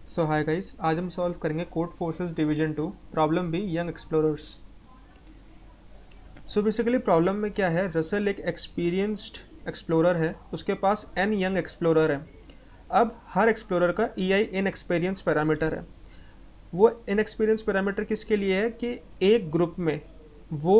सो hi guys, आज हम solve करेंगे code forces division 2 problem be young explorers. So basically problem में क्या है, रसेल एक एक्सपीरियंस्ड एक्सप्लोरर है, उसके पास एन यंग एक्सप्लोरर है। अब हर एक्सप्लोरर का ई आई इन एक्सपीरियंस पैरामीटर है। वो इन एक्सपीरियंस पैरामीटर किसके लिए है कि एक ग्रुप में वो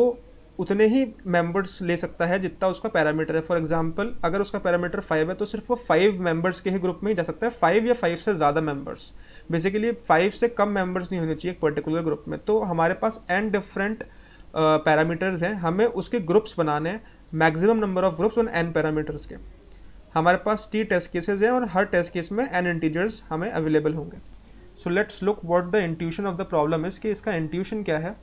उतने ही मेंबर्स ले सकता है जितना उसका पैरामीटर है। फॉर एग्जांपल, अगर उसका पैरामीटर 5 है तो सिर्फ वो 5 मेंबर्स के ही ग्रुप में ही जा सकता है, 5 या 5 से ज़्यादा मेंबर्स। बेसिकली 5 से कम मेंबर्स नहीं होने चाहिए एक पर्टिकुलर ग्रुप में। तो हमारे पास एन डिफरेंट पैरामीटर्स हैं, हमें उसके ग्रुप्स बनाने हैं, मैक्सिमम नंबर ऑफ ग्रुप्स उन एन पैरामीटर्स के। हमारे पास टी टेस्ट केसेस हैं और हर टेस्ट केस में एन इंटीजर्स हमें अवेलेबल होंगे। So let's look what the intuition of the problem is, कि इसका इंट्यूशन क्या है।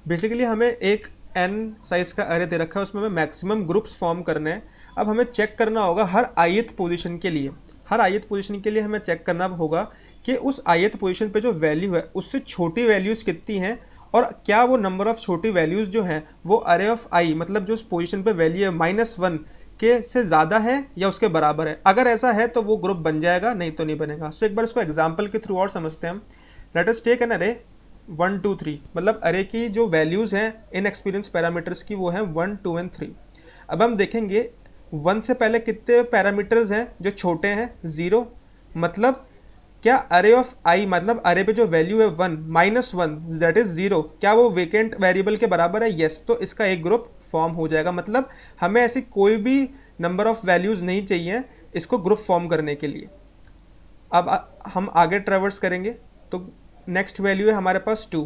बेसिकली हमें एक एन साइज का अरे दे रखा है, उसमें हमें मैक्सिमम ग्रुप्स फॉर्म करने हैं। अब हमें चेक करना होगा हर ith पोजीशन के लिए, हर ith पोजीशन के लिए हमें चेक करना होगा कि उस ith पोजीशन पे जो वैल्यू है उससे छोटी वैल्यूज़ कितनी हैं, और क्या वो नंबर ऑफ छोटी वैल्यूज़ जो हैं वो अरे ऑफ आई, मतलब जो उस पोजीशन पे वैल्यू है -1 के से ज़्यादा है या उसके बराबर है। अगर ऐसा है तो वो ग्रुप बन जाएगा, नहीं तो नहीं बनेगा। सो एक बार इसको एग्जाम्पल के थ्रू और समझते हैं हम। लेट अस टेक एन अरे 1 2 3, मतलब अरे की जो वैल्यूज़ हैं इन एक्सपीरियंस पैरामीटर्स की वो हैं 1 2 एंड 3। अब हम देखेंगे 1 से पहले कितने पैरामीटर्स हैं जो छोटे हैं, 0। मतलब क्या अरे ऑफ आई, मतलब अरे पे जो वैल्यू है 1 -1 दैट इज 0, क्या वो वेकेंट वेरिएबल के बराबर है? यस। तो इसका एक ग्रुप फॉर्म हो जाएगा। मतलब हमें ऐसी कोई भी नंबर ऑफ वैल्यूज़ नहीं चाहिए इसको ग्रुप फॉर्म करने के लिए। अब हम आगे ट्रेवर्स करेंगे तो नेक्स्ट वैल्यू है हमारे पास 2।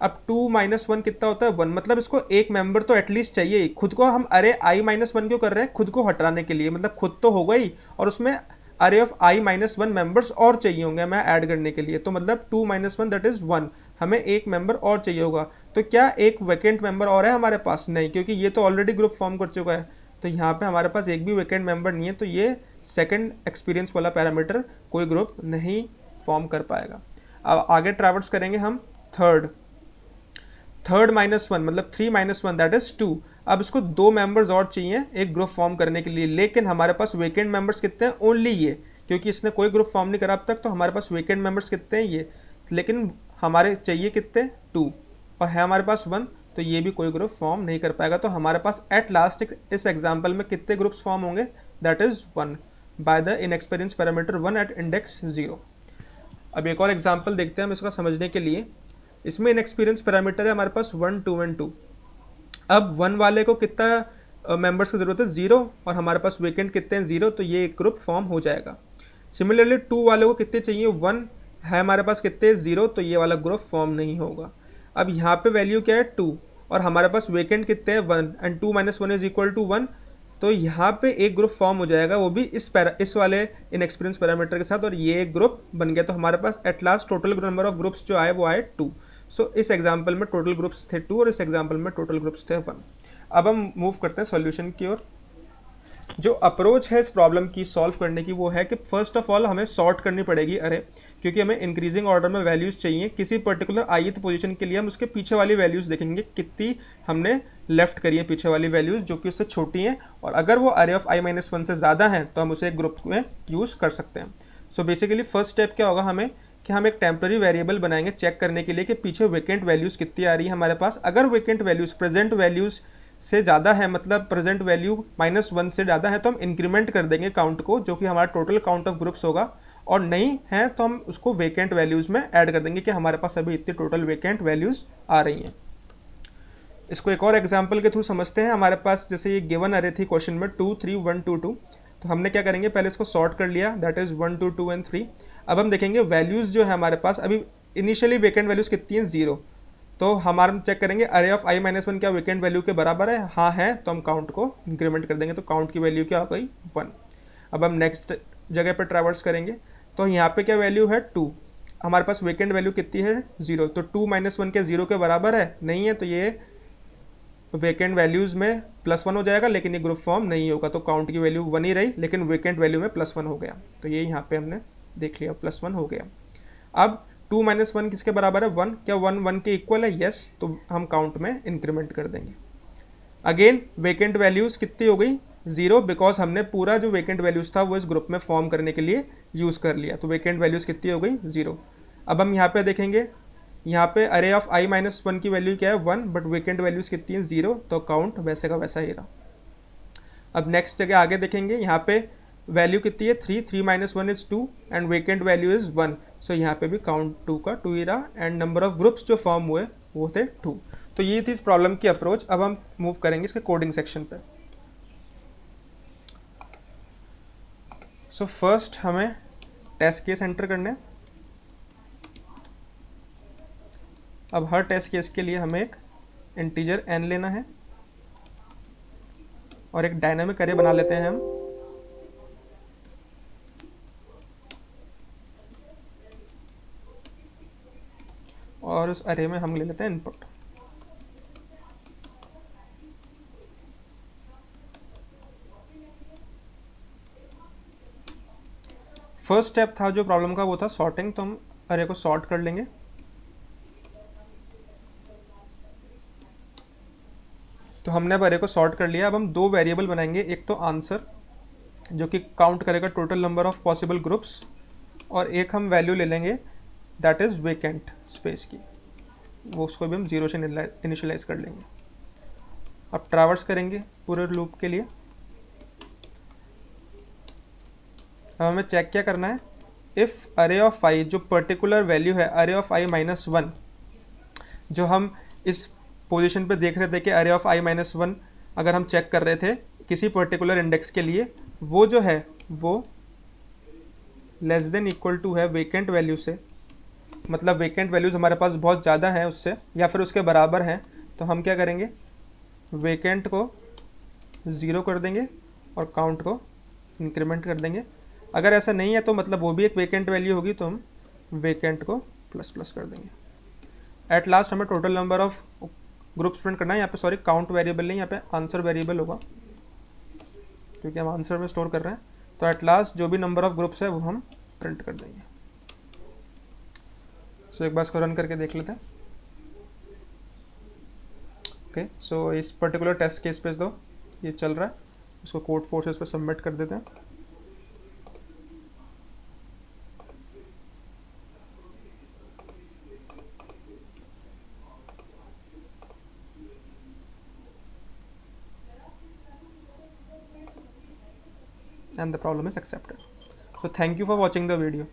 अब 2 -1 कितना होता है? 1। मतलब इसको एक मेंबर तो एटलीस्ट चाहिए। खुद को हम अरे i -1 क्यों कर रहे हैं? खुद को हटाने के लिए। मतलब खुद तो होगा ही, और उसमें अरे ऑफ i -1 मेंबर्स और चाहिए होंगे हमें ऐड करने के लिए। तो मतलब 2 -1 दैट इज 1, हमें एक मेंबर और चाहिए होगा। तो क्या एक वैकेंट मेंबर और है हमारे पास? नहीं, क्योंकि ये तो ऑलरेडी ग्रुप फॉर्म कर चुका है। तो यहाँ पे हमारे पास एक भी वैकेंट मेंबर नहीं है, तो ये सेकंड एक्सपीरियंस वाला पैरामीटर कोई ग्रुप नहीं फॉर्म कर पाएगा। अब आगे ट्रैवर्स करेंगे हम थर्ड -1, मतलब 3 -1 दैट इज 2। अब इसको दो मेंबर्स और चाहिए एक ग्रुप फॉर्म करने के लिए, लेकिन हमारे पास वेकेंट मेंबर्स कितने हैं? ओनली ये, क्योंकि इसने कोई ग्रुप फॉर्म नहीं करा अब तक। तो हमारे पास वेकेंट मेंबर्स कितने हैं? ये। लेकिन हमारे चाहिए कितने? 2, और है हमारे पास 1, तो ये भी कोई ग्रुप फॉर्म नहीं कर पाएगा। तो हमारे पास एट लास्ट इस एग्जाम्पल में कितने ग्रुप्स फॉर्म होंगे? That is 1 by the inexperience parameter 1 at index 0। अब एक और एग्जाम्पल देखते हैं हम इसका समझने के लिए। इसमें इनएक्सपीरियंस पैरामीटर है हमारे पास 1 2 एंड 2। अब 1 वाले को कितना मेंबर्स की ज़रूरत है? 0, और हमारे पास वेकेंट कितने हैं? 0, तो ये एक ग्रुप फॉर्म हो जाएगा। सिमिलरली 2 वाले को कितने चाहिए? 1 है हमारे पास, कितने? 0, तो ये वाला ग्रुप फॉर्म नहीं होगा। अब यहाँ पे वैल्यू क्या है? 2, और हमारे पास वेकेंट कितने हैं? 1, एंड 2 -1 इज इक्वल टू 1। तो यहाँ पे एक ग्रुप फॉर्म हो जाएगा, वो भी इस वाले इनएक्सपीरियंस पैरामीटर के साथ, और ये एक ग्रुप बन गया। तो हमारे पास at last total number of groups जो आए वो आए 2। सो इस एग्जाम्पल में टोटल ग्रुप्स थे 2, और इस एग्जाम्पल में टोटल ग्रुप्स थे 1। अब हम मूव करते हैं सॉल्यूशन की ओर। जो अप्रोच है इस प्रॉब्लम की सॉल्व करने की वो है कि फर्स्ट ऑफ ऑल हमें सॉर्ट करनी पड़ेगी अरे, क्योंकि हमें इंक्रीजिंग ऑर्डर में वैल्यूज़ चाहिए। किसी पर्टिकुलर ith पोजीशन के लिए हम उसके पीछे वाली वैल्यूज़ देखेंगे, कितनी हमने लेफ्ट करी है पीछे वाली वैल्यूज़ जो कि उससे छोटी हैं, और अगर वो अरे ऑफ i -1 से ज़्यादा हैं तो हम उसे एक ग्रुप में यूज़ कर सकते हैं। सो बेसिकली फर्स्ट स्टेप क्या होगा हमें, कि हम एक टेम्प्रेरी वेरिएबल बनाएंगे चेक करने के लिए कि पीछे वेकेंट वैल्यूज़ कितनी आ रही है हमारे पास। अगर वेकेंट वैल्यूज़ प्रेजेंट वैल्यूज़ से ज़्यादा है, मतलब प्रेजेंट वैल्यू -1 से ज़्यादा है, तो हम इंक्रीमेंट कर देंगे काउंट को, जो कि हमारा टोटल काउंट ऑफ ग्रुप्स होगा। और नहीं है तो हम उसको वेकेंट वैल्यूज़ में ऐड कर देंगे कि हमारे पास अभी इतनी टोटल वेकेंट वैल्यूज़ आ रही हैं। इसको एक और एग्जाम्पल के थ्रू समझते हैं। हमारे पास जैसे ये गिवन अरे थी क्वेश्चन में 2 3 1 2 2, तो हमने क्या करेंगे, पहले इसको सॉर्ट कर लिया, दैट इज़ 1 2 2 एंड 3। अब हम देखेंगे वैल्यूज़ जो है हमारे पास अभी इनिशियली वेकेंट वैल्यूज़ कितनी हैं? 0। तो हमारा चेक करेंगे अरे ऑफ i -1 क्या वेकेंट वैल्यू के बराबर है? हाँ है, तो हम काउंट को इंक्रीमेंट कर देंगे, तो काउंट की वैल्यू क्या हो गई? 1। अब हम नेक्स्ट जगह पर ट्रैवर्स करेंगे, तो यहाँ पे क्या वैल्यू है? 2। हमारे पास वेकेंट वैल्यू कितनी है? 0। तो 2 -1 के 0 के बराबर है? नहीं है, तो ये वेकेंट वैल्यूज़ में +1 हो जाएगा, लेकिन ये ग्रुप फॉर्म नहीं होगा। तो काउंट की वैल्यू 1 ही रही, लेकिन वेकेंट वैल्यू में +1 हो गया। तो ये यहाँ पे हमने देख लिया, +1 हो गया। अब 2 -1 किसके बराबर है? 1। क्या 1 1 के इक्वल है? यस। तो हम काउंट में इंक्रीमेंट कर देंगे। अगेन वेकेंट वैल्यूज़ कितनी हो गई? 0 बिकॉज हमने पूरा जो वेकेंट वैल्यूज़ था वो इस ग्रुप में फॉर्म करने के लिए यूज़ कर लिया, तो वेकेंट वैल्यूज़ कितनी हो गई 0। अब हम यहाँ पे देखेंगे, यहाँ पे अरे ऑफ i माइनस 1 की वैल्यू क्या है 1, बट वेकेंट वैल्यूज़ कितनी है 0, तो काउंट वैसे का वैसा ही रहा। अब नेक्स्ट जगह आगे देखेंगे, यहाँ पे वैल्यू कितनी है 3, 3 minus 1 is 2 and vacant value is 1, सो यहाँ पे भी काउंट 2 का 2 ही रहा एंड नंबर ऑफ ग्रुप्स जो फॉर्म हुए वो थे 2। तो ये थी इस प्रॉब्लम की अप्रोच। अब हम मूव करेंगे इसके कोडिंग सेक्शन पे। सो फर्स्ट हमें टेस्ट केस एंटर करने हैं। अब हर टेस्ट केस के लिए हमें एक इंटीजर n लेना है और एक डायनामिक अरे बना लेते हैं हम। और उस अरे में हम ले लेते हैं इनपुट। फर्स्ट स्टेप था जो प्रॉब्लम का वो था सॉर्टिंग, तो हम अरे को सॉर्ट कर लेंगे। तो हमने अब अरे को सॉर्ट कर लिया। अब हम दो वेरिएबल बनाएंगे, एक तो आंसर जो कि काउंट करेगा total number of possible groups, और एक हम वैल्यू ले लेंगे दैट इज़ वेकेंट स्पेस की, वो उसको भी हम 0 से इनिशियलाइज कर लेंगे। अब ट्रैवर्स करेंगे पूरे लूप के लिए। अब हमें चेक क्या करना है, इफ़ अरे ऑफ आई जो पर्टिकुलर वैल्यू है अरे ऑफ आई माइनस 1, जो हम इस पोजीशन पे देख रहे थे कि अरे ऑफ आई माइनस 1 अगर हम चेक कर रहे थे किसी पर्टिकुलर इंडेक्स के लिए, वो जो है वो लेस देन इक्वल टू है वेकेंट वैल्यू से, मतलब वेकेंट वैल्यूज़ हमारे पास बहुत ज़्यादा हैं उससे या फिर उसके बराबर हैं, तो हम क्या करेंगे वेकेंट को 0 कर देंगे और काउंट को इंक्रीमेंट कर देंगे। अगर ऐसा नहीं है तो मतलब वो भी एक वेकेंट वैल्यू होगी, तो हम वेकेंट को प्लस प्लस कर देंगे। एट लास्ट हमें total number of groups print करना है। यहाँ पे सॉरी काउंट वेरिएबल नहीं, यहाँ पे आंसर वेरिएबल होगा क्योंकि हम आंसर में स्टोर कर रहे हैं। तो एट लास्ट जो भी नंबर ऑफ ग्रुप्स है वो हम प्रिंट कर देंगे। सो एक बार इसको रन करके देख लेते हैं। ओके, सो इस पर्टिकुलर टेस्ट केस पे तो ये चल रहा है, इसको कोड फोर्सेस पे सबमिट कर देते हैं। And the problem is accepted. So thank you for watching the video.